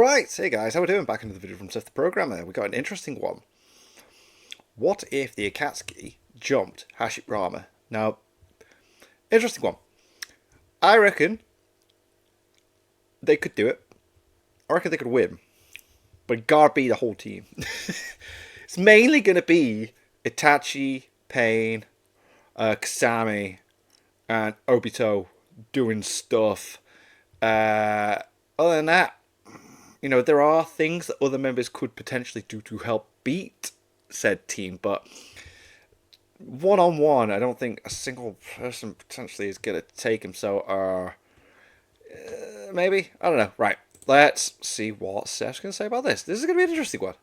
Right, hey guys, how we doing? Back into the video from Seth the Programmer. We got an interesting one. What if the Akatsuki jumped Hashirama? Now, interesting one. I reckon they could do it. I reckon they could win. But it gotta be the whole team. It's mainly gonna be Itachi, Pain, Kasami, and Obito doing stuff. Other than that, there are things that other members could potentially do to help beat said team, but one-on-one, I don't think a single person potentially is going to take him, so, maybe? I don't know. Right, let's see what Seth's going to say about this. This is going to be an interesting one.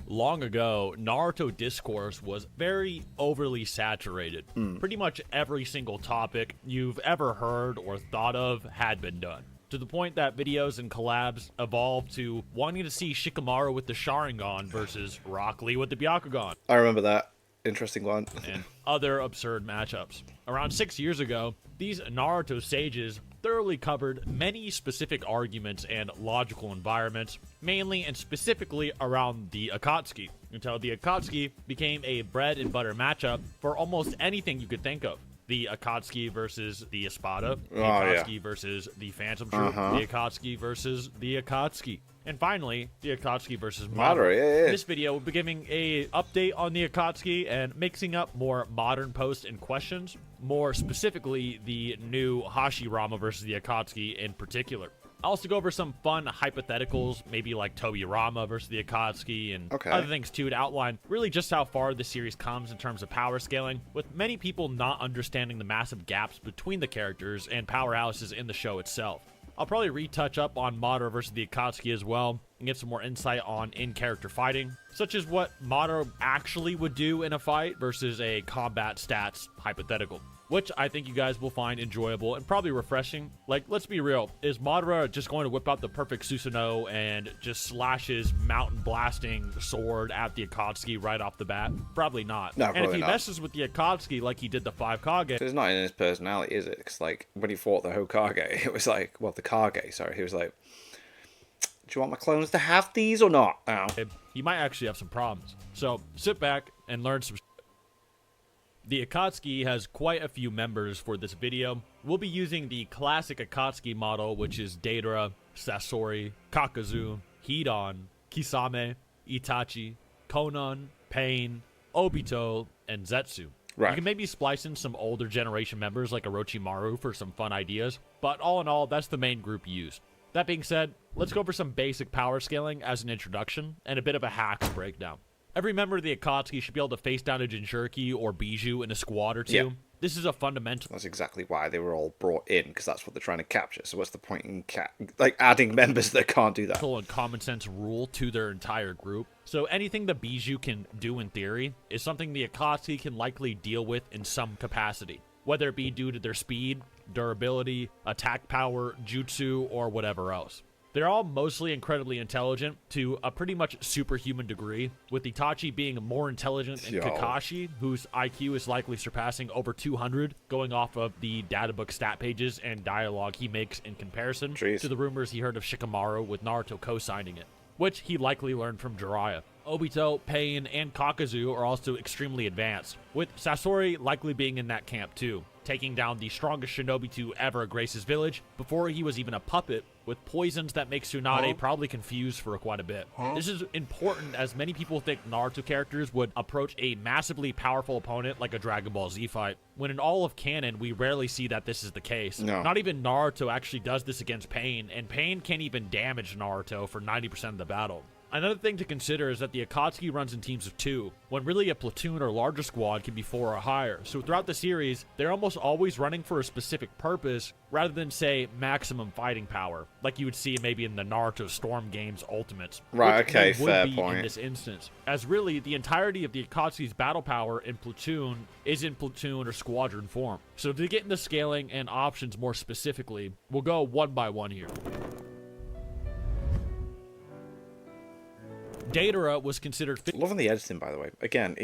Long ago, Naruto discourse was very overly saturated. Pretty much every single topic you've ever heard or thought of had been done. To the point that videos and collabs evolved to wanting to see Shikamaru with the Sharingan versus Rock Lee with the Byakugan. I remember that. Interesting one. And other absurd matchups. Around 6 years ago, these Naruto sages thoroughly covered many specific arguments and logical environments, mainly and specifically around the Akatsuki, until the Akatsuki became a bread and butter matchup for almost anything you could think of. The Akatsuki versus the Espada, the Akatsuki versus the Phantom Troop, the Akatsuki versus the Akatsuki, and finally, the Akatsuki versus Madara. Yeah. In this video, we'll be giving a update on the Akatsuki and mixing up more modern posts and questions, more specifically the new Hashirama versus the Akatsuki in particular. I'll also go over some fun hypotheticals, maybe like Tobirama versus the Akatsuki and other things too, to outline really just how far the series comes in terms of power scaling, with many people not understanding the massive gaps between the characters and powerhouses in the show itself. I'll probably retouch up on Madara versus the Akatsuki as well, and get some more insight on in-character fighting, such as what Madara actually would do in a fight versus a combat stats hypothetical, which I think you guys will find enjoyable and probably refreshing. Like, let's be real, is Madara just going to whip out the perfect Susanoo and just slash his mountain blasting sword at the Akatsuki right off the bat? Probably not. No, and if he not. messes with the Akatsuki like he did the 5 Kage... It's not in his personality, is it? Because, like, when he fought the Hokage, it was like, well, the Kage, sorry, he was like, do you want my clones to have these or not? Oh. He might actually have some problems. So, sit back and learn some... The Akatsuki has quite a few members for this video. We'll be using the classic Akatsuki model, which is Deidara, Sasori, Kakazu, Hidan, Kisame, Itachi, Konan, Pain, Obito, and Zetsu. Right. You can maybe splice in some older generation members like Orochimaru for some fun ideas, but all in all, that's the main group used. That being said, let's go over some basic power scaling as an introduction and a bit of a hacks breakdown. Every member of the Akatsuki should be able to face down a Jinchuriki or Bijou in a squad or two. Yeah. This is a fundamental. That's exactly why they were all brought in, because that's what they're trying to capture. So what's the point in adding members that can't do that? And common sense rule to their entire group. So anything the Bijou can do in theory is something the Akatsuki can likely deal with in some capacity, whether it be due to their speed, durability, attack power, jutsu, or whatever else. They're all mostly incredibly intelligent to a pretty much superhuman degree, with Itachi being more intelligent than Kakashi, whose IQ is likely surpassing over 200, going off of the databook stat pages and dialogue he makes in comparison to the rumors he heard of Shikamaru with Naruto co-signing it, which he likely learned from Jiraiya. Obito, Pain, and Kakazu are also extremely advanced, with Sasori likely being in that camp too, taking down the strongest shinobi to ever grace his village before he was even a puppet, with poisons that make Tsunade probably confused for quite a bit. This is important as many people think Naruto characters would approach a massively powerful opponent like a Dragon Ball Z fight, when in all of canon we rarely see that this is the case. No. Not even Naruto actually does this against Pain, and Pain can't even damage Naruto for 90% of the battle. Another thing to consider is that the Akatsuki runs in teams of 2, when really a platoon or larger squad can be 4 or higher. So throughout the series, they're almost always running for a specific purpose, rather than, say, maximum fighting power, like you would see maybe in the Naruto Storm games Ultimates. Right, okay, which would fair be point. in this instance, as really the entirety of the Akatsuki's battle power in platoon is in platoon or squadron form. So to get into scaling and options more specifically, we'll go one by one here. Deidara was considered Loving the editing, by the way. Again,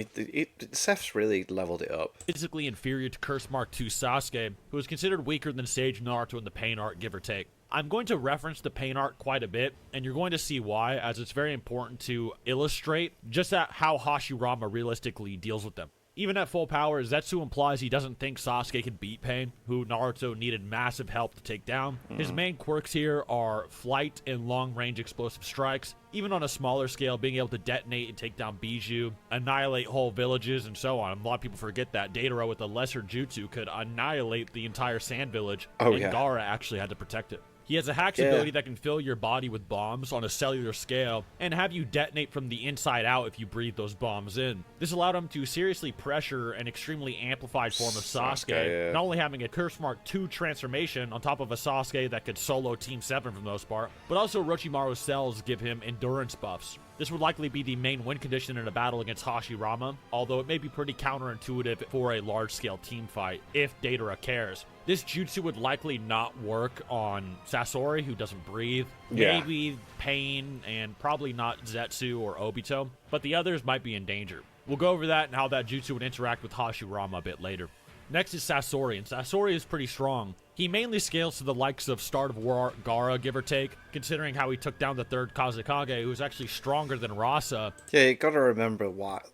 Seth's really leveled it up. physically inferior to Curse Mark II Sasuke, who was considered weaker than Sage Naruto in the Pain arc, give or take. I'm going to reference the pain art quite a bit, and you're going to see why, as it's very important to illustrate just how Hashirama realistically deals with them. Even at full power, Zetsu implies he doesn't think Sasuke can beat Pain, who Naruto needed massive help to take down. His main quirks here are flight and long-range explosive strikes, even on a smaller scale, being able to detonate and take down Bijou, annihilate whole villages, and so on. A lot of people forget that Datara with a lesser jutsu could annihilate the entire sand village, and Gaara actually had to protect it. He has a hacks ability that can fill your body with bombs on a cellular scale and have you detonate from the inside out if you breathe those bombs in. This allowed him to seriously pressure an extremely amplified form of Sasuke, not only having a Curse Mark 2 transformation on top of a Sasuke that could solo Team 7 for the most part, but also Orochimaru's cells give him endurance buffs. This would likely be the main win condition in a battle against Hashirama, although it may be pretty counterintuitive for a large-scale team fight, if Datara cares. This jutsu would likely not work on Sasori, who doesn't breathe, maybe Pain, and probably not Zetsu or Obito, but the others might be in danger. We'll go over that and how that jutsu would interact with Hashirama a bit later. Next is Sasori, and Sasori is pretty strong. He mainly scales to the likes of Start of War Art Gaara, give or take, considering how he took down the third Kazekage, who was actually stronger than Rasa. Yeah, you gotta remember what...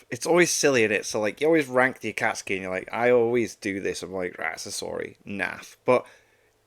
It's always silly in it, so like, you always rank the Akatsuki, and you're like, I always do this, I'm like, right, Sasori, naff. But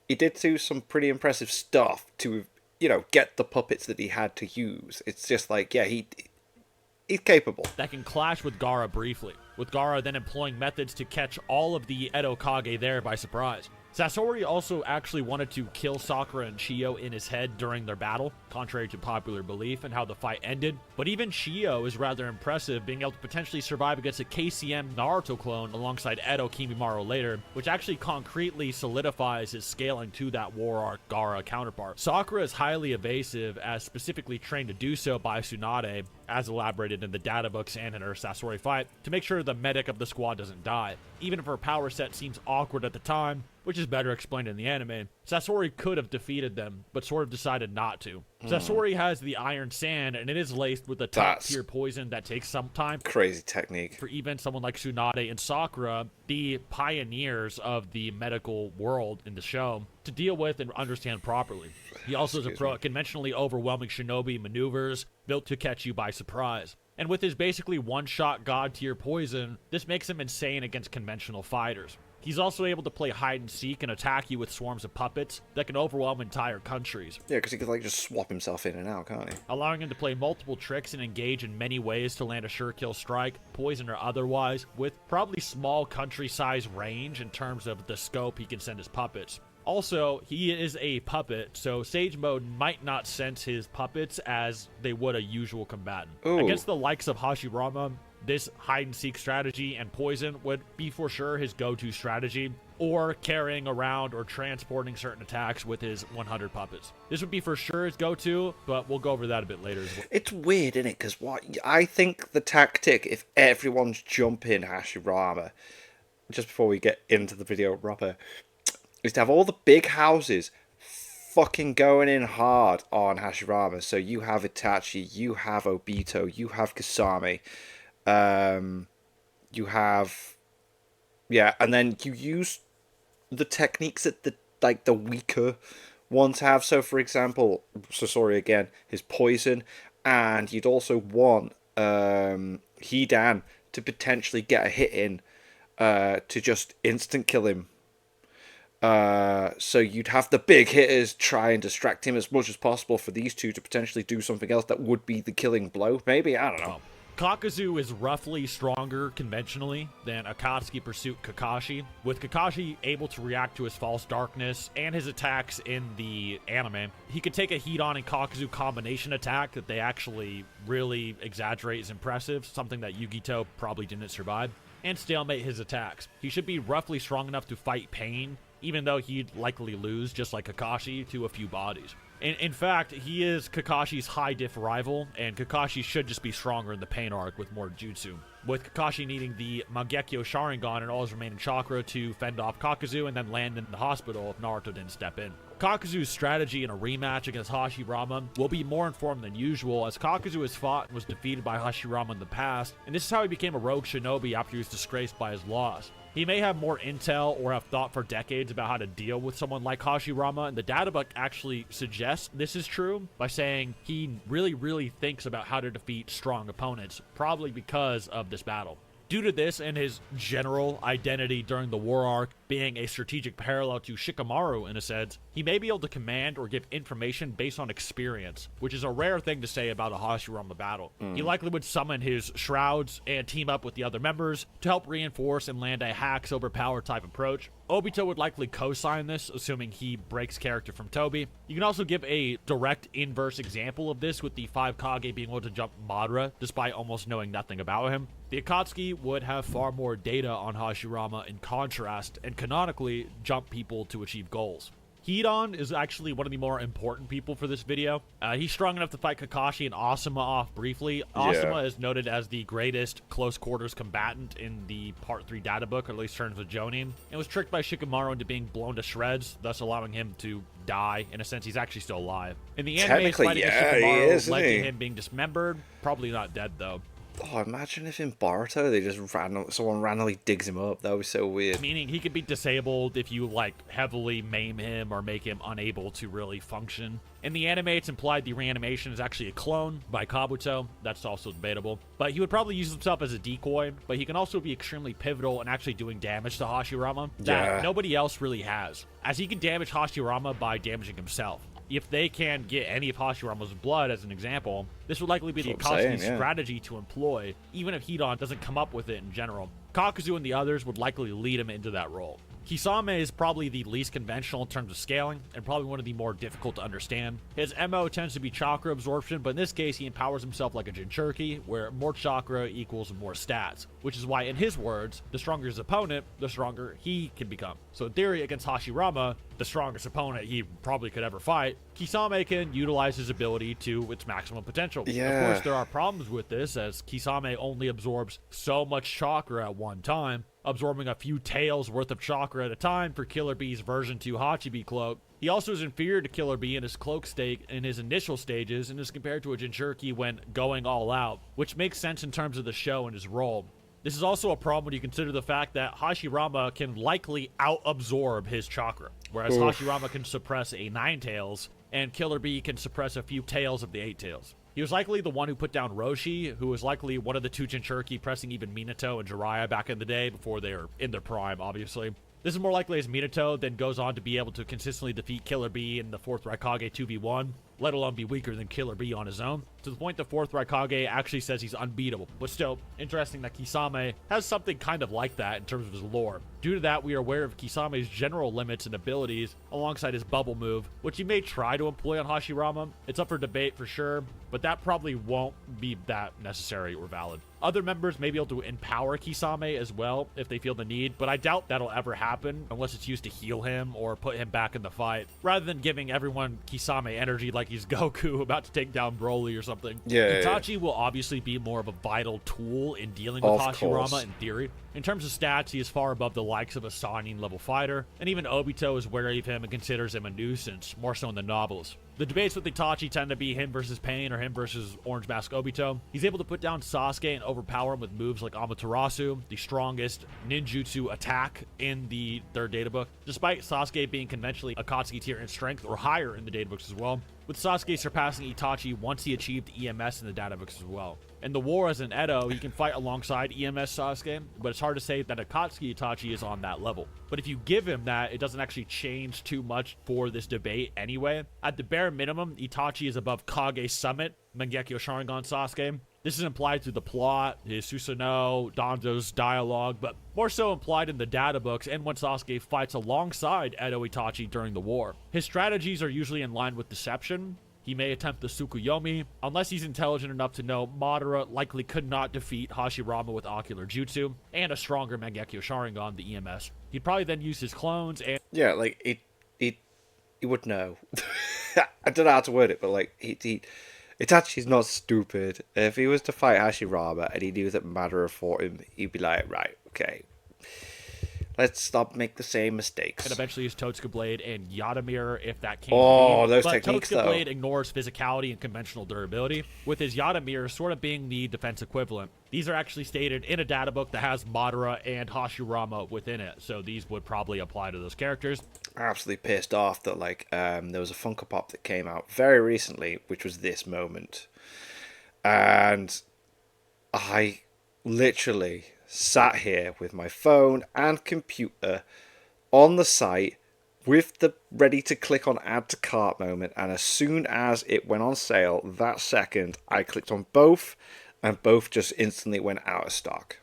he did do some pretty impressive stuff to, you know, get the puppets that he had to use. It's just like, yeah, he's capable. That can clash with Gaara briefly, with Gaara then employing methods to catch all of the Edo Kage there by surprise. Sasori also actually wanted to kill Sakura and Shio in his head during their battle, contrary to popular belief and how the fight ended. But even Shio is rather impressive, being able to potentially survive against a KCM Naruto clone alongside Edo Kimimaro later, which actually concretely solidifies his scaling to that War Art Gaara counterpart. Sakura is highly evasive, as specifically trained to do so by Tsunade, as elaborated in the data books and in her Sasori fight, to make sure the medic of the squad doesn't die. Even if her power set seems awkward at the time, which is better explained in the anime, Sasori could have defeated them, but sort of decided not to. Sasori has the Iron Sand, and it is laced with a top-tier poison that takes some time. Crazy technique. For even someone like Tsunade and Sakura, the pioneers of the medical world in the show, to deal with and understand properly. He also is a pro at conventionally overwhelming shinobi maneuvers, built to catch you by surprise. And with his basically one-shot god-tier poison, this makes him insane against conventional fighters. He's also able to play hide-and-seek and attack you with swarms of puppets that can overwhelm entire countries. Yeah, because he could like just swap himself in and out, can't he? Allowing him to play multiple tricks and engage in many ways to land a sure kill strike, poison or otherwise, with probably small country-size range in terms of the scope he can send his puppets. Also, he is a puppet, so Sage Mode might not sense his puppets as they would a usual combatant. Ooh. Against the likes of Hashirama, this hide-and-seek strategy and poison would be for sure his go-to strategy, or carrying around or transporting certain attacks with his 100 puppets. This would be for sure his go-to, but we'll go over that a bit later as well. It's weird, isn't it? Because what I think the tactic, if everyone's jumping Hashirama, just before we get into the video proper, is to have all the big houses fucking going in hard on Hashirama. So you have Itachi, you have Obito, you have Kasami, you have, and then you use the techniques that the weaker ones have. So for example, Sasori again, his poison, and you'd also want Hidan to potentially get a hit in to just instant kill him. So you'd have the big hitters try and distract him as much as possible for these two to potentially do something else that would be the killing blow. Maybe, I don't know. Kakuzu is roughly stronger conventionally than Akatsuki Pursuit Kakashi, with Kakashi able to react to his false darkness and his attacks in the anime. He could take a Hidan and Kakuzu combination attack that they actually really exaggerate is impressive, something that Yugito probably didn't survive, and stalemate his attacks. He should be roughly strong enough to fight Pain, even though he'd likely lose, just like Kakashi, to a few bodies. In fact, he is Kakashi's high-diff rival, and Kakashi should just be stronger in the Pain arc with more jutsu, with Kakashi needing the Mangekyo Sharingan and all his remaining chakra to fend off Kakuzu and then land in the hospital if Naruto didn't step in. Kakuzu's strategy in a rematch against Hashirama will be more informed than usual, as Kakuzu has fought and was defeated by Hashirama in the past, and this is how he became a rogue shinobi after he was disgraced by his loss. He may have more intel or have thought for decades about how to deal with someone like Hashirama, and the databook actually suggests this is true by saying he really thinks about how to defeat strong opponents, probably because of this battle. Due to this and his general identity during the war arc being a strategic parallel to Shikamaru in a sense, he may be able to command or give information based on experience, which is a rare thing to say about a Hashirama battle. He likely would summon his shrouds and team up with the other members to help reinforce and land a hacks overpower type approach. Obito would likely co-sign this, assuming he breaks character from Toby. You can also give a direct inverse example of this with the 5 Kage being able to jump Madara, despite almost knowing nothing about him. The Akatsuki would have far more data on Hashirama in contrast, and canonically jump people to achieve goals. Hidan is actually one of the more important people for this video. He's strong enough to fight Kakashi and Asuma off briefly. Asuma is noted as the greatest close quarters combatant in the Part 3 data book, or at least terms of Jonin, and was tricked by Shikamaru into being blown to shreds, thus allowing him to die. In a sense, he's actually still alive. In the anime, fighting with Shikamaru led to him being dismembered. Probably not dead, though. Oh, imagine if in Boruto they just someone randomly digs him up. That would be so weird. Meaning he could be disabled if you like heavily maim him or make him unable to really function. In the anime, it's implied the reanimation is actually a clone by Kabuto. That's also debatable. But he would probably use himself as a decoy, but he can also be extremely pivotal in actually doing damage to Hashirama that nobody else really has, as he can damage Hashirama by damaging himself. If they can get any of Hashirama's blood, as an example, this would likely be the Akatsuki's strategy to employ, even if Hidan doesn't come up with it in general. Kakuzu and the others would likely lead him into that role. Kisame is probably the least conventional in terms of scaling, and probably one of the more difficult to understand. His MO tends to be chakra absorption, but in this case he empowers himself like a Jinchuriki, where more chakra equals more stats, which is why, in his words, the stronger his opponent, the stronger he can become. So in theory, against Hashirama, the strongest opponent he probably could ever fight, Kisame can utilize his ability to its maximum potential. Of course, there are problems with this, as Kisame only absorbs so much chakra at one time, absorbing a few tails worth of chakra at a time for Killer Bee's version 2 Hachibi cloak. He also is inferior to Killer Bee in his cloak state in his initial stages, and is compared to a Jinchuriki when going all out, which makes sense in terms of the show and his role. This is also a problem when you consider the fact that Hashirama can likely out-absorb his chakra, whereas Hashirama can suppress a 9 tails, and Killer Bee can suppress a few tails of the 8 tails. He was likely the one who put down Roshi, who was likely one of the 2 Jinchuriki pressing even Minato and Jiraiya back in the day before they were in their prime, obviously. This is more likely as Minato then goes on to be able to consistently defeat Killer Bee in the 4th Raikage 2v1, let alone be weaker than Killer Bee on his own, to the point the 4th Raikage actually says he's unbeatable. But still, interesting that Kisame has something kind of like that in terms of his lore. Due to that, we are aware of Kisame's general limits and abilities alongside his bubble move, which he may try to employ on Hashirama. It's up for debate for sure, but that probably won't be that necessary or valid. Other members may be able to empower Kisame as well if they feel the need, but I doubt that'll ever happen unless it's used to heal him or put him back in the fight, rather than giving everyone Kisame energy like he's Goku about to take down Broly or something. Itachi will obviously be more of a vital tool in dealing with Hashirama in theory. In terms of stats, he is far above the likes of a Sannin level fighter, and even Obito is wary of him and considers him a nuisance, more so in the novels. The debates with Itachi tend to be him versus Pain or him versus Orange Mask Obito. He's able to put down Sasuke and overpower him with moves like Amaterasu, the strongest ninjutsu attack in the 3rd databook, despite Sasuke being conventionally Akatsuki tier in strength or higher in the databooks as well, with Sasuke surpassing Itachi once he achieved EMS in the databooks as well. In the war as an Edo, he can fight alongside EMS Sasuke, but it's hard to say that Akatsuki Itachi is on that level. But if you give him that, it doesn't actually change too much for this debate anyway. At the bare minimum, Itachi is above Kage Summit, Mangekyo Sharingan Sasuke. This is implied through the plot, his Susanoo, Danzo's dialogue, but more so implied in the data books and when Sasuke fights alongside Edo Itachi during the war. His strategies are usually in line with deception. He may attempt the Tsukuyomi, unless he's intelligent enough to know Madara likely could not defeat Hashirama with Ocular Jutsu, and a stronger Mangekyo Sharingan, the EMS. He'd probably then use his clones and... Yeah, like, he would know. I don't know how to word it, but, like, Itachi's not stupid. If he was to fight Hashirama and he knew that Madara fought him, he'd be like, right, okay, Let's stop make the same mistakes. And eventually use Totsuka Blade and Yada Mirror if that can Oh, be. those but techniques, Totsuka though. Blade ignores physicality and conventional durability, with his Yada Mirror sort of being the defense equivalent. These are actually stated in a data book that has Madara and Hashirama within it, so these would probably apply to those characters. Absolutely pissed off that there was a Funko Pop that came out very recently, which was this moment, and I literally sat here with my phone and computer on the site with the ready to click on add to cart moment, and as soon as it went on sale that second, I clicked on both, and both just instantly went out of stock.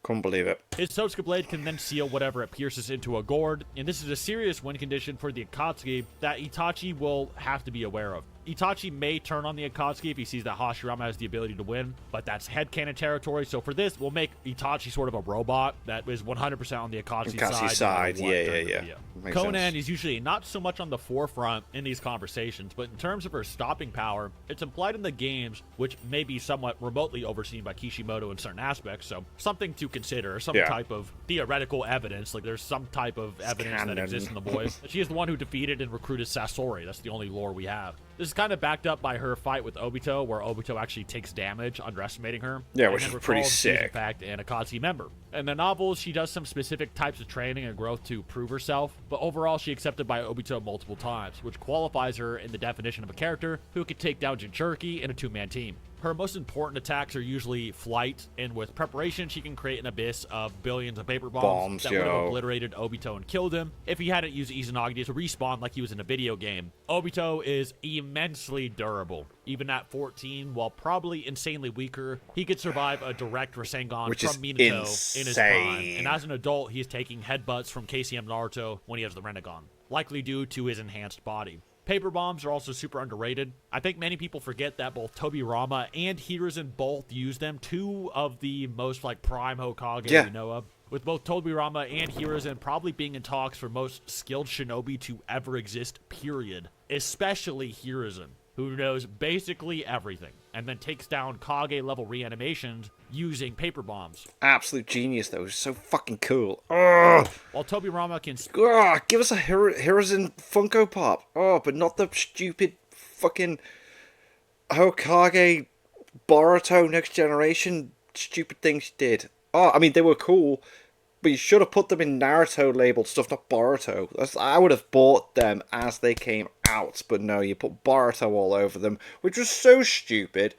Couldn't believe it. His Totsuka Blade can then seal whatever it pierces into a gourd, and this is a serious win condition for the Akatsuki that Itachi will have to be aware of. Itachi may turn on the Akatsuki if he sees that Hashirama has the ability to win, but that's headcanon territory, so for this, we'll make Itachi sort of a robot that is 100% on the Akatsuki side. Yeah. Conan sense. is usually not so much on the forefront in these conversations, but in terms of her stopping power, it's implied in the games, which may be somewhat remotely overseen by Kishimoto in certain aspects, so something to consider, some type of theoretical evidence, like there's some type of evidence that exists in the voice. She is the one who defeated and recruited Sasori. That's the only lore we have. This is kind of backed up by her fight with Obito, where Obito actually takes damage, underestimating her. Yeah, which is pretty sick. In fact, an Akatsuki member. In the novels, she does some specific types of training and growth to prove herself, but overall, she accepted by Obito multiple times, which qualifies her in the definition of a character who could take down Jinchuriki in a two-man team. Her most important attacks are usually flight, and with preparation, she can create an abyss of billions of paper bombs that would have obliterated Obito and killed him if he hadn't used Izanagi to respawn like he was in a video game. Obito is immensely durable. Even at 14, while probably insanely weaker, he could survive a direct Rasengan from Minato in his prime. And as an adult, he is taking headbutts from KCM Naruto when he has the Rinnegan, likely due to his enhanced body. Paper bombs are also super underrated. I think many people forget that both Tobirama and Hiruzen both use them, two of the most prime Hokage we know of. With both Tobirama and Hiruzen probably being in talks for most skilled shinobi to ever exist, period. Especially Hiruzen, who knows basically everything, and then takes down Kage-level reanimations using paper bombs. Absolute genius, though. So fucking cool. Ugh. While Tobirama can... give us a Hiruzen Funko Pop. Oh, but not the stupid fucking Hokage Boruto Next Generation stupid things you did. Oh, I mean, they were cool, but you should have put them in Naruto-labeled stuff, not Boruto. I would have bought them as they came out, but no, you put Boruto all over them, which was so stupid.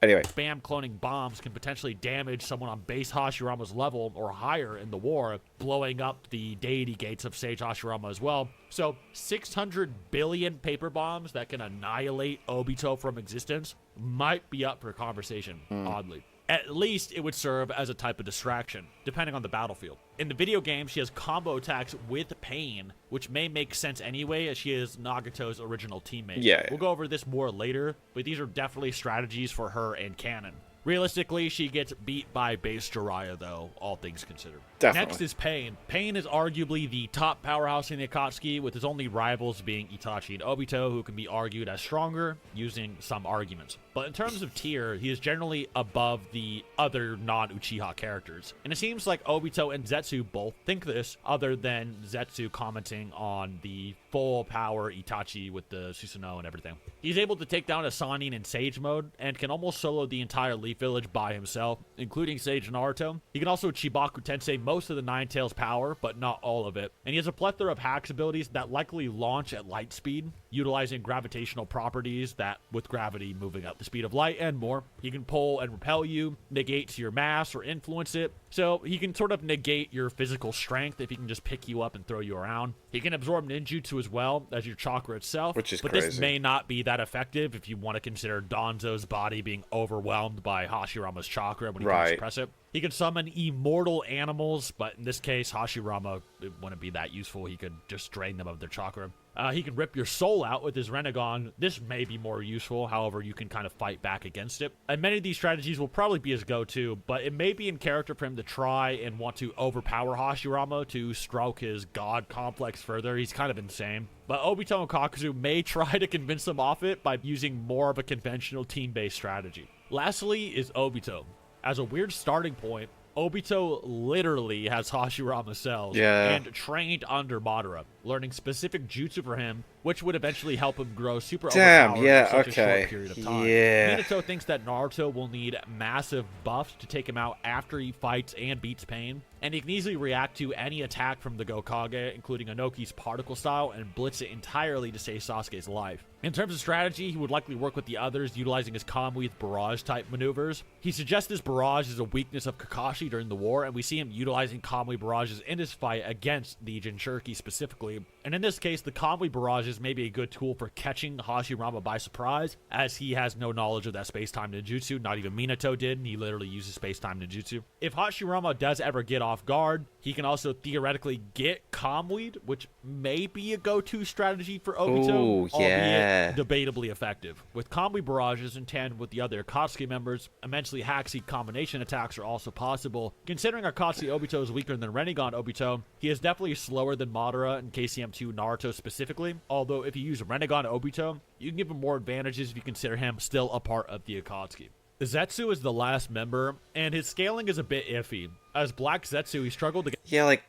Anyway. Spam cloning bombs can potentially damage someone on base Hashirama's level or higher in the war, blowing up the deity gates of Sage Hashirama as well. So 600 billion paper bombs that can annihilate Obito from existence might be up for conversation, oddly. At least it would serve as a type of distraction, depending on the battlefield. In the video game, she has combo attacks with Pain, which may make sense anyway, as she is Nagato's original teammate. Yeah. We'll go over this more later, but these are definitely strategies for her and canon. Realistically, she gets beat by base Jiraiya, though, all things considered. Definitely. Next is Pain. Pain is arguably the top powerhouse in the Akatsuki, with his only rivals being Itachi and Obito, who can be argued as stronger, using some arguments. But in terms of tier, he is generally above the other non-Uchiha characters. And it seems like Obito and Zetsu both think this, other than Zetsu commenting on the full power Itachi with the Susanoo and everything. He's able to take down a Sannin in Sage mode, and can almost solo the entire Leaf Village by himself, including Sage and Naruto. He can also Chibaku Tensei most of the Nine Tails power, but not all of it. And he has a plethora of hacks abilities that likely launch at light speed, utilizing gravitational properties that, with gravity moving up the speed of light and more. He can pull and repel you, negate your mass or influence it. So he can sort of negate your physical strength if he can just pick you up and throw you around. He can absorb ninjutsu as well as your chakra itself, which is but crazy. This may not be that effective if you want to consider Danzo's body being overwhelmed by Hashirama's chakra when he can suppress it. He can summon immortal animals, but in this case, Hashirama, it wouldn't be that useful. He could just drain them of their chakra. He can rip your soul out with his Rinnegan. This may be more useful, however, you can kind of fight back against it. And many of these strategies will probably be his go-to, but it may be in character for him to try and want to overpower Hashirama to stroke his god complex further. He's kind of insane. But Obito and Kakuzu may try to convince him off it by using more of a conventional team-based strategy. Lastly is Obito. As a weird starting point, Obito literally has Hashirama cells and trained under Madara, learning specific jutsu for him, which would eventually help him grow super overpowered in such a short period of time. Minato thinks that Naruto will need massive buffs to take him out after he fights and beats Pain, and he can easily react to any attack from the Gokage, including Inoki's particle style, and blitz it entirely to save Sasuke's life. In terms of strategy, he would likely work with the others, utilizing his Kamui barrage-type maneuvers. He suggests this barrage is a weakness of Kakashi during the war, and we see him utilizing Kamui barrages in his fight against the Jinchuriki specifically. And in this case, the Kamui barrages may be a good tool for catching Hashirama by surprise, as he has no knowledge of that space-time ninjutsu. Not even Minato did, and he literally uses space-time ninjutsu. If Hashirama does ever get off guard, he can also theoretically get Kamui'd, which may be a go-to strategy for Obito, albeit debatably effective. With Kamui barrages in tandem with the other Akatsuki members, immensely hacksy combination attacks are also possible. Considering Akatsuki Obito is weaker than Rinnegan Obito, he is definitely slower than Madara and KCM2 Naruto specifically, although if you use Rinnegan Obito, you can give him more advantages if you consider him still a part of the Akatsuki. Zetsu is the last member, and his scaling is a bit iffy. As Black Zetsu, he struggled to get... Yeah, like,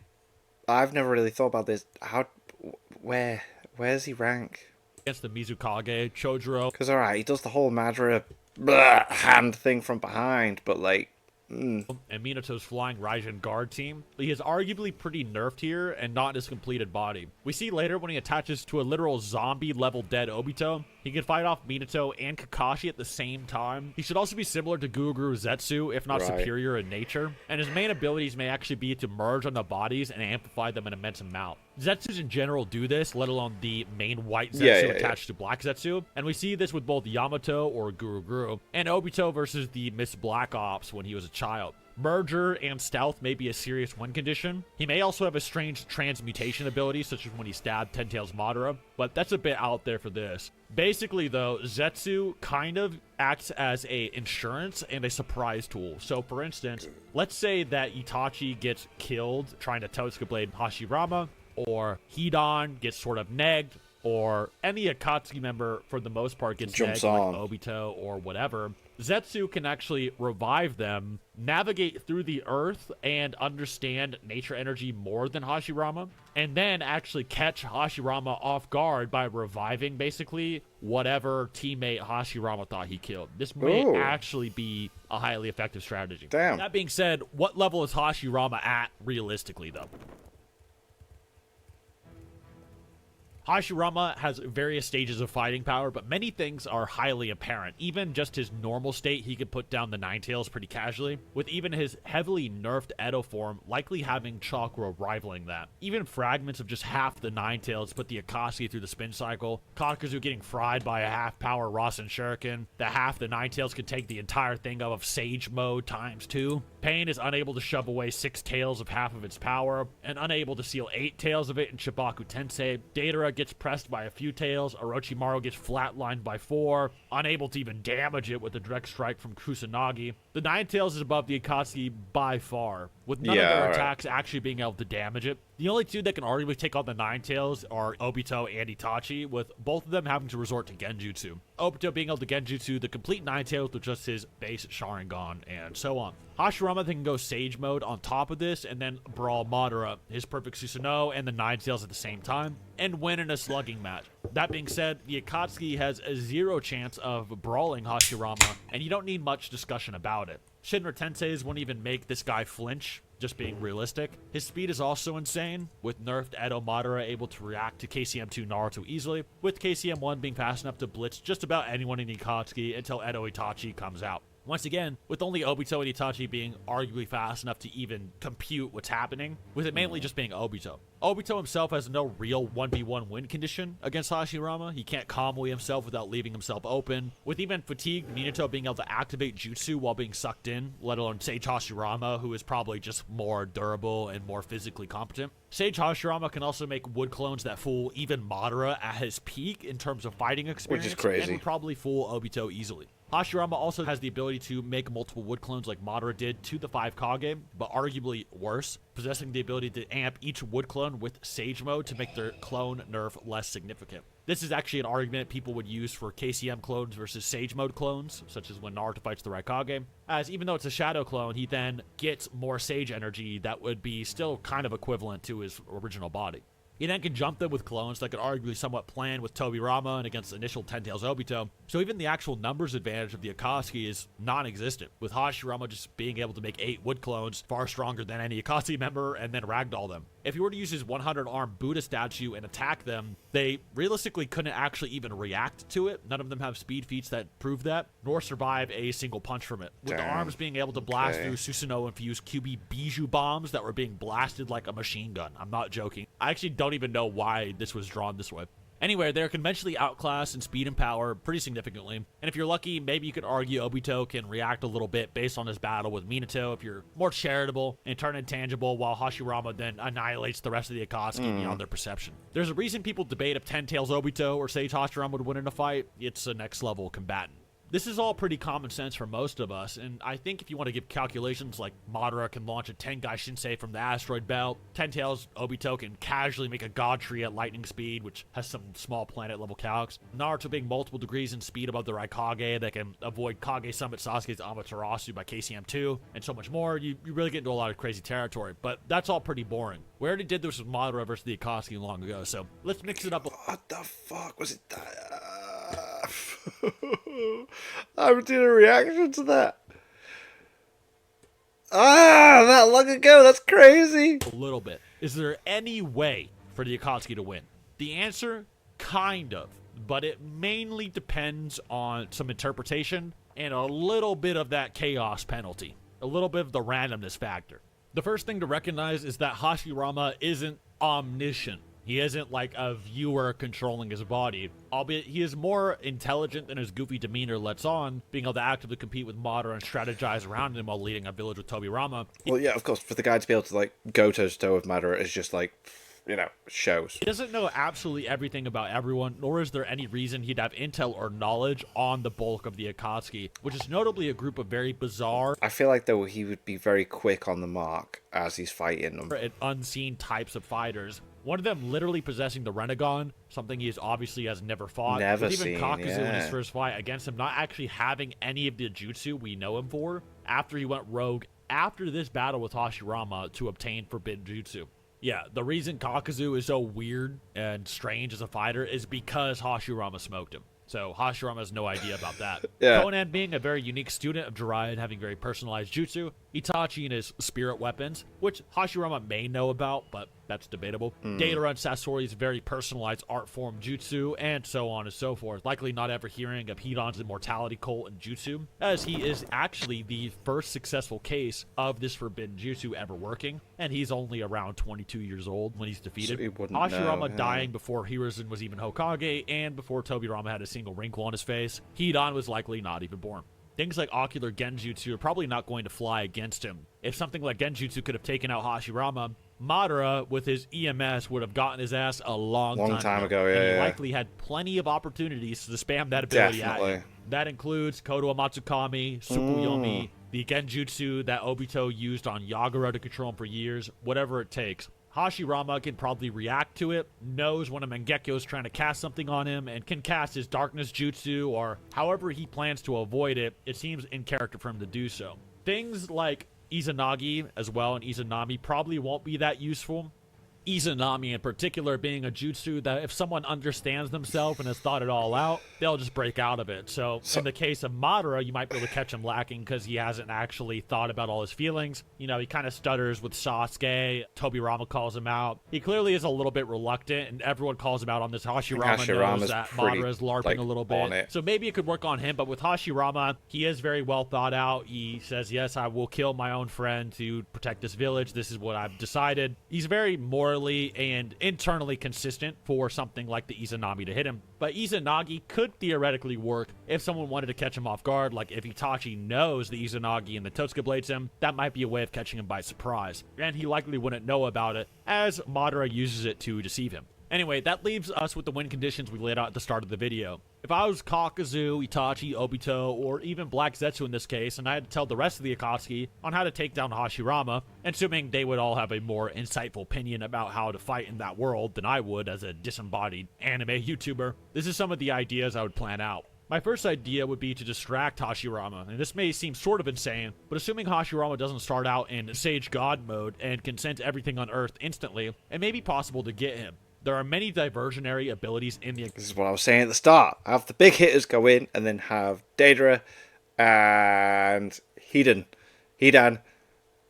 I've never really thought about this. Where's he rank? Against the Mizukage, Chojuro. Because, alright, he does the whole Madara hand thing from behind, but, like... And Minato's flying Raijin guard team. He is arguably pretty nerfed here and not in his completed body. We see later when he attaches to a literal zombie level dead Obito, he can fight off Minato and Kakashi at the same time. He should also be similar to Guru Zetsu, if not superior in nature, and his main abilities may actually be to merge on the bodies and amplify them an immense amount. Zetsus in general do this, let alone the main white Zetsu attached to Black Zetsu, and we see this with both Yamato or Guru and Obito versus the Miss Black Ops when he was a child. Merger and stealth may be a serious win condition. He may also have a strange transmutation ability, such as when he stabbed Ten Tails Madara, but that's a bit out there for this. Basically, though, Zetsu kind of acts as a insurance and a surprise tool. So, for instance, let's say that Itachi gets killed trying to Totsuka Blade Hashirama, or Hidan gets sort of negged, or any Akatsuki member, for the most part, gets negged, like Obito or whatever. Zetsu can actually revive them, navigate through the earth, and understand nature energy more than Hashirama, and then actually catch Hashirama off guard by reviving, basically, whatever teammate Hashirama thought he killed. This may actually be a highly effective strategy. Damn. That being said, what level is Hashirama at, realistically, though? Hashirama has various stages of fighting power, but many things are highly apparent. Even just his normal state, he could put down the Nine Tails pretty casually, with even his heavily nerfed Edo form likely having chakra rivaling that. Even fragments of just half the Nine Tails put the Akatsuki through the spin cycle, Kakuzu getting fried by a half-power Rasen Shuriken, the half the Nine Tails could take the entire thing of Sage Mode ×2. Pain is unable to shove away 6 tails of half of its power, and unable to seal 8 tails of it in Shibaku Tensei. Deidara gets pressed by a few tails, Orochimaru gets flatlined by 4, unable to even damage it with a direct strike from Kusanagi. The Nine Tails is above the Akatsuki by far, with none of their attacks actually being able to damage it. The only two that can arguably take on the Nine Tails are Obito and Itachi, with both of them having to resort to Genjutsu. Obito being able to Genjutsu the complete Nine Tails with just his base Sharingan, and so on. Hashirama can go Sage Mode on top of this, and then brawl Madara, his perfect Susanoo, and the Nine Tails at the same time, and win in a slugging match. That being said, the Akatsuki has a 0 chance of brawling Hashirama, and you don't need much discussion about it. Shinra Tensei's won't even make this guy flinch, just being realistic. His speed is also insane, with nerfed Edo Madara able to react to KCM2 Naruto easily, with KCM1 being fast enough to blitz just about anyone in the Akatsuki until Edo Itachi comes out. Once again, with only Obito and Itachi being arguably fast enough to even compute what's happening, with it mainly just being Obito. Obito himself has no real 1v1 win condition against Hashirama. He can't Kamui himself without leaving himself open. With even fatigued Minato being able to activate Jutsu while being sucked in, let alone Sage Hashirama, who is probably just more durable and more physically competent. Sage Hashirama can also make wood clones that fool even Madara at his peak in terms of fighting experience, which is crazy, and would probably fool Obito easily. Hashirama also has the ability to make multiple wood clones like Madara did to the 5 Kage, but arguably worse, possessing the ability to amp each wood clone with Sage Mode to make their clone nerf less significant. This is actually an argument people would use for KCM clones versus Sage Mode clones, such as when Naruto fights the Raikage, as even though it's a Shadow clone, he then gets more Sage energy that would be still kind of equivalent to his original body. He then can jump them with clones that could arguably somewhat plan with Tobirama and against initial 10 Tails Obito, so even the actual numbers advantage of the Akatsuki is non-existent, with Hashirama just being able to make 8 wood clones far stronger than any Akatsuki member and then ragdoll them. If you were to use his 100-arm Buddha statue and attack them, they realistically couldn't actually even react to it. None of them have speed feats that prove that, nor survive a single punch from it. With the arms being able to blast through Susanoo-infused QB Bijou bombs that were being blasted like a machine gun. I'm not joking. I actually don't even know why this was drawn this way. Anyway, they're conventionally outclassed in speed and power pretty significantly, and if you're lucky, maybe you could argue Obito can react a little bit based on his battle with Minato if you're more charitable and turn intangible, while Hashirama then annihilates the rest of the Akatsuki beyond their perception. There's a reason people debate if 10 Tails Obito or Sage Hashirama would win in a fight. It's a next level combatant. This is all pretty common sense for most of us, and I think if you want to give calculations like Madara can launch a Tengai Shinsei from the asteroid belt, 10 Tails Obito can casually make a god tree at lightning speed, which has some small planet level calcs, Naruto being multiple degrees in speed above the Raikage that can avoid Kage Summit Sasuke's Amaterasu by KCM2, and so much more, you really get into a lot of crazy territory, but that's all pretty boring. We already did this with Madara versus the Akatsuki long ago, so let's mix it up. What the fuck was it? I did a reaction to that. That long ago. That's crazy. A little bit. Is there any way for the Akatsuki to win? The answer, kind of, but it mainly depends on some interpretation and a little bit of that chaos penalty, a little bit of the randomness factor. The first thing to recognize is that Hashirama isn't omniscient. He isn't like a viewer controlling his body, albeit he is more intelligent than his goofy demeanor lets on, being able to actively compete with Madara and strategize around him while leading a village with Tobirama. Well, yeah, of course, for the guy to be able to like go toe-to-toe with Madara is just like, you know, shows. He doesn't know absolutely everything about everyone, nor is there any reason he'd have intel or knowledge on the bulk of the Akatsuki, which is notably a group of very bizarre... I feel like, though, he would be very quick on the mark as he's fighting them. ...and unseen types of fighters. One of them literally possessing the Renegon, something he obviously has never fought. Never with even seen, Kakuzu yeah. in his first fight against him not actually having any of the jutsu we know him for, after he went rogue after this battle with Hashirama to obtain forbidden jutsu. Yeah, the reason Kakuzu is so weird and strange as a fighter is because Hashirama smoked him. So Hashirama has no idea about that. Yeah. Conan being a very unique student of Jiraiya, having very personalized jutsu. Itachi and his spirit weapons, which Hashirama may know about, but that's debatable. Deidara and Sasori's very personalized art form jutsu, and so on and so forth. Likely not ever hearing of Hidan's immortality cult and jutsu, as he is actually the first successful case of this forbidden jutsu ever working, and he's only around 22 years old when he's defeated. So he wouldn't Hashirama know, yeah. dying before Hiruzen was even Hokage, and before Tobirama had a single wrinkle on his face. Hidan was likely not even born. Things like ocular genjutsu are probably not going to fly against him. If something like genjutsu could have taken out Hashirama, Madara, with his EMS, would have gotten his ass a long time ago. yeah, and he yeah. likely had plenty of opportunities to spam that ability at Definitely. him. That includes Kodo Matsukami, Tsukuyomi, the genjutsu that Obito used on Yagura to control him for years, whatever it takes. Hashirama can probably react to it, knows when a Mangekyo is trying to cast something on him, and can cast his darkness jutsu, or however he plans to avoid it. It seems in character for him to do so. Things like Izanagi as well and Izanami probably won't be that useful. Izanami in particular being a jutsu that if someone understands themselves and has thought it all out, they'll just break out of it. So in the case of Madara, you might be able to catch him lacking because he hasn't actually thought about all his feelings. You know, he kind of stutters with Sasuke. Tobirama calls him out. He clearly is a little bit reluctant, and everyone calls him out on this. Hashirama knows Hashirama's that pretty, Madara is LARPing like, a little on bit. it. So maybe it could work on him, but with Hashirama, he is very well thought out. He says, yes, I will kill my own friend to protect this village. This is what I've decided. He's very morally and internally consistent for something like the Izanami to hit him. But Izanagi could theoretically work if someone wanted to catch him off guard, like if Itachi knows the Izanagi and the Totsuka blades him, that might be a way of catching him by surprise. And he likely wouldn't know about it, as Madara uses it to deceive him. Anyway, that leaves us with the win conditions we laid out at the start of the video. If I was Kakuzu, Itachi, Obito, or even Black Zetsu in this case, and I had to tell the rest of the Akatsuki on how to take down Hashirama, assuming they would all have a more insightful opinion about how to fight in that world than I would as a disembodied anime YouTuber, this is some of the ideas I would plan out. My first idea would be to distract Hashirama, and this may seem sort of insane, but assuming Hashirama doesn't start out in Sage God mode and can sense everything on Earth instantly, it may be possible to get him. There are many diversionary abilities in the... This is what I was saying at the start. Have the big hitters go in, and then have Deidara and Hidan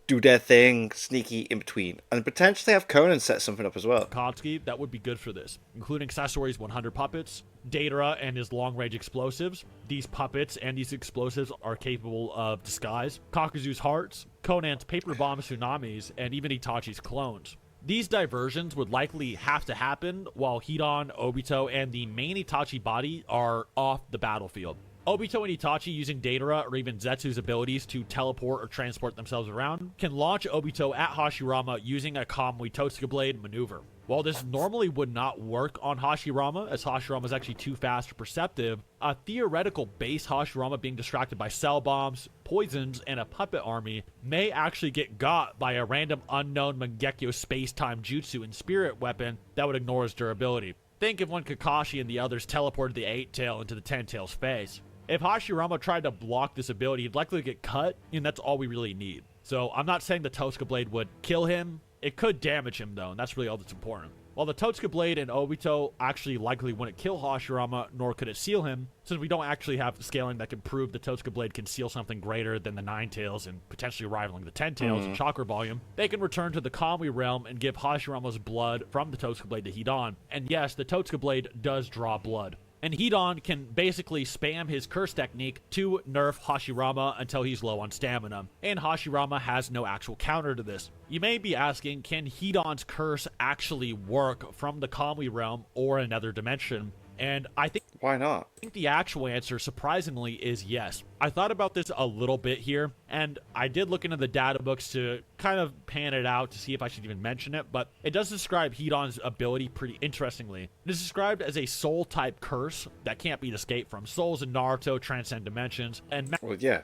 do their thing, sneaky in between. And potentially have Conan set something up as well. Akatsuki that would be good for this, including Sasori's 100 puppets, Deidara and his long-range explosives. These puppets and these explosives are capable of disguise. Kakuzu's hearts, Conan's paper bomb tsunamis, and even Itachi's clones. These diversions would likely have to happen while Hidan, Obito, and the main Itachi body are off the battlefield. Obito and Itachi using Deidara or even Zetsu's abilities to teleport or transport themselves around can launch Obito at Hashirama using a Kamui Totsuka Blade maneuver. While this normally would not work on Hashirama, as Hashirama is actually too fast or perceptive, a theoretical base Hashirama being distracted by cell bombs, poisons, and a puppet army may actually get got by a random unknown Mangekyo space-time jutsu and spirit weapon that would ignore his durability. Think if when Kakashi and the others teleported the 8-tail into the 10-tail's face. If Hashirama tried to block this ability, he'd likely get cut, and that's all we really need. So I'm not saying the Totsuka Blade would kill him. It could damage him, though, and that's really all that's important. While the Totsuka Blade and Obito actually likely wouldn't kill Hashirama, nor could it seal him, since we don't actually have scaling that can prove the Totsuka Blade can seal something greater than the 9 tails and potentially rivaling the 10 tails in chakra volume, they can return to the Kamui realm and give Hashirama's blood from the Totsuka Blade to Hidan. And yes, the Totsuka Blade does draw blood. And Hidan can basically spam his curse technique to nerf Hashirama until he's low on stamina, and Hashirama has no actual counter to this. You may be asking, can Hidan's curse actually work from the Kamui realm or another dimension? And I think... Why not? I think the actual answer, surprisingly, is yes. I thought about this a little bit here, and I did look into the data books to kind of pan it out to see if I should even mention it, but it does describe Hidan's ability pretty interestingly. It is described as a soul-type curse that can't be escaped from. Souls in Naruto transcend dimensions, and... Well, yeah.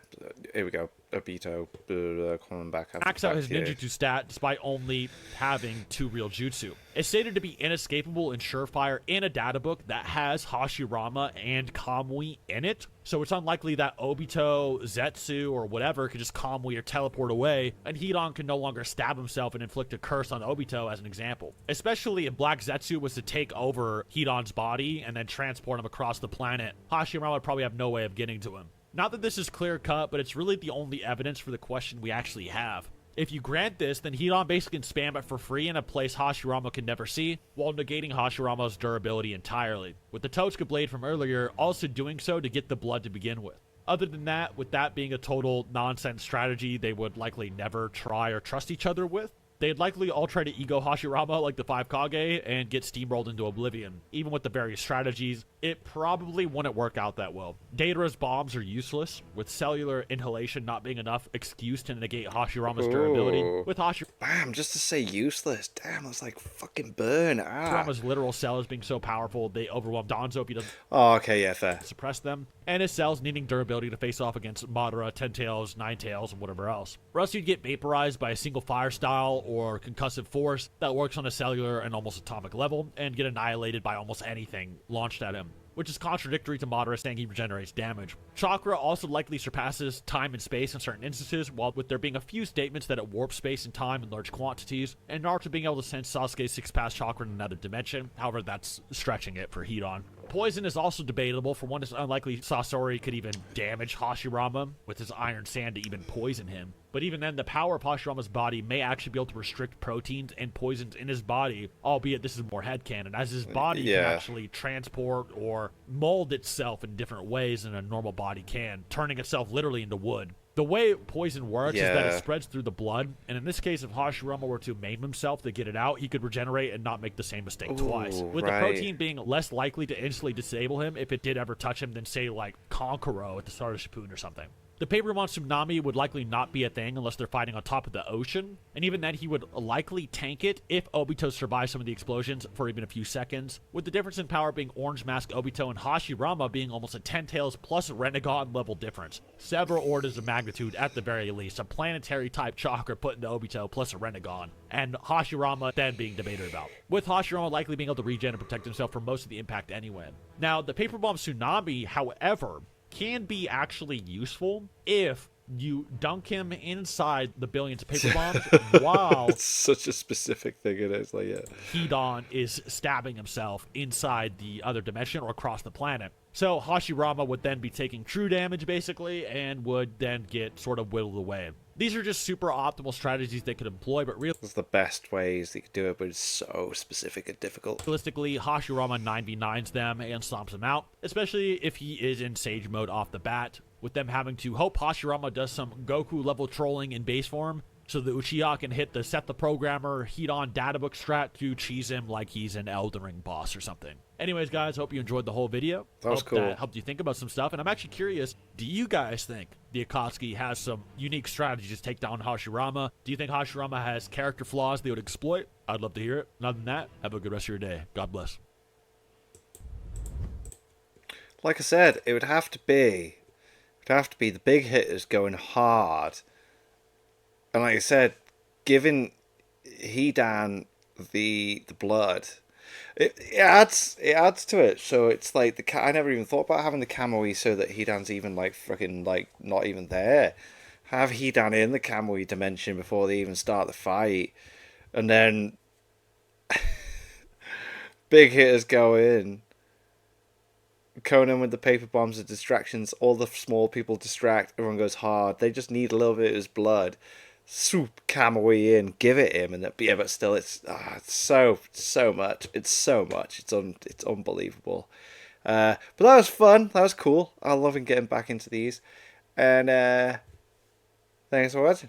Here we go. Obito, coming back. Max out his ninjutsu stat despite only having 2 real jutsu. It's stated to be inescapable and surefire in a data book that has Hashirama and Kamui in it, so it's unlikely that Obito, Zetsu, or whatever could just Kamui or teleport away, and Hidan can no longer stab himself and inflict a curse on Obito as an example. Especially if Black Zetsu was to take over Hidan's body and then transport him across the planet, Hashirama would probably have no way of getting to him. Not that this is clear-cut, but it's really the only evidence for the question we actually have. If you grant this, then Hidan basically can spam it for free in a place Hashirama can never see, while negating Hashirama's durability entirely, with the Totsuka Blade from earlier also doing so to get the blood to begin with. Other than that, with that being a total nonsense strategy they would likely never try or trust each other with, they'd likely all try to ego Hashirama like the 5 Kage and get steamrolled into oblivion. Even with the various strategies, it probably wouldn't work out that well. Deidara's bombs are useless, with cellular inhalation not being enough excuse to negate Hashirama's durability. With Bam, just to say useless. Damn, that's like fucking burn. Hashirama's literal cells being so powerful, they overwhelm Danzo if he doesn't okay, yeah, fair. suppress them, and his cells needing durability to face off against Madara, 10 tails, 9 tails, and whatever else. Or else you'd get vaporized by a single fire style or concussive force that works on a cellular and almost atomic level, and get annihilated by almost anything launched at him, which is contradictory to Madara saying he regenerates damage. Chakra also likely surpasses time and space in certain instances, while with there being a few statements that it warps space and time in large quantities, and Naruto being able to sense Sasuke's 6-pass chakra in another dimension. However, that's stretching it for Hidan. Poison is also debatable. For one, it's unlikely Sasori could even damage Hashirama with his iron sand to even poison him. But even then, the power of Hashirama's body may actually be able to restrict proteins and poisons in his body, albeit this is more headcanon, as his body can actually transport or mold itself in different ways than a normal body can, turning itself literally into wood. The way poison works is that it spreads through the blood, and in this case, if Hashirama were to maim himself to get it out, he could regenerate and not make the same mistake twice. With the protein being less likely to instantly disable him if it did ever touch him than, say, like Kankuro at the start of Shippuden or something. The paper bomb tsunami would likely not be a thing unless they're fighting on top of the ocean, and even then he would likely tank it if Obito survives some of the explosions for even a few seconds, with the difference in power being Orange Mask Obito and Hashirama being almost a 10 tails plus Renegon level difference. Several orders of magnitude at the very least, a planetary type chakra put into Obito plus a Renegon, and Hashirama then being debated about, with Hashirama likely being able to regen and protect himself from most of the impact anyway. Now, the paper bomb tsunami, however, can be actually useful if you dunk him inside the billions of paper bombs while It's such a specific thing. It is like, yeah. Hidon is stabbing himself inside the other dimension or across the planet. So Hashirama would then be taking true damage, basically, and would then get sort of whittled away. These are just super optimal strategies they could employ, but It's the best ways they could do it, but it's so specific and difficult. realistically, Hashirama 9v9s them and stomps them out, especially if he is in Sage mode off the bat, with them having to hope Hashirama does some Goku-level trolling in base form, so that Uchiha can hit the Set the Programmer Hidon databook strat to cheese him like he's an Elden Ring boss or something. Anyways, guys, hope you enjoyed the whole video. That was Hope cool. That helped you think about some stuff, and I'm actually curious, do you guys think the Akatsuki has some unique strategies to take down Hashirama? Do you think Hashirama has character flaws they would exploit? I'd love to hear it. And other than that, have a good rest of your day. God bless. Like I said, it would have to be the big hitters going hard. And like I said, giving Hidan the blood, it adds to it. So it's like I never even thought about having the Kamui so that Hidan's even like freaking like not even there. Have Hidan in the Kamui dimension before they even start the fight, and then big hitters go in. Conan with the paper bombs and distractions, all the small people distract, everyone goes hard. They just need a little bit of his blood. Swoop Kamui in, give it him, and yeah, but still, it's so much. It's so much. It's unbelievable. But that was fun. That was cool. I'm loving getting back into these. And thanks for watching.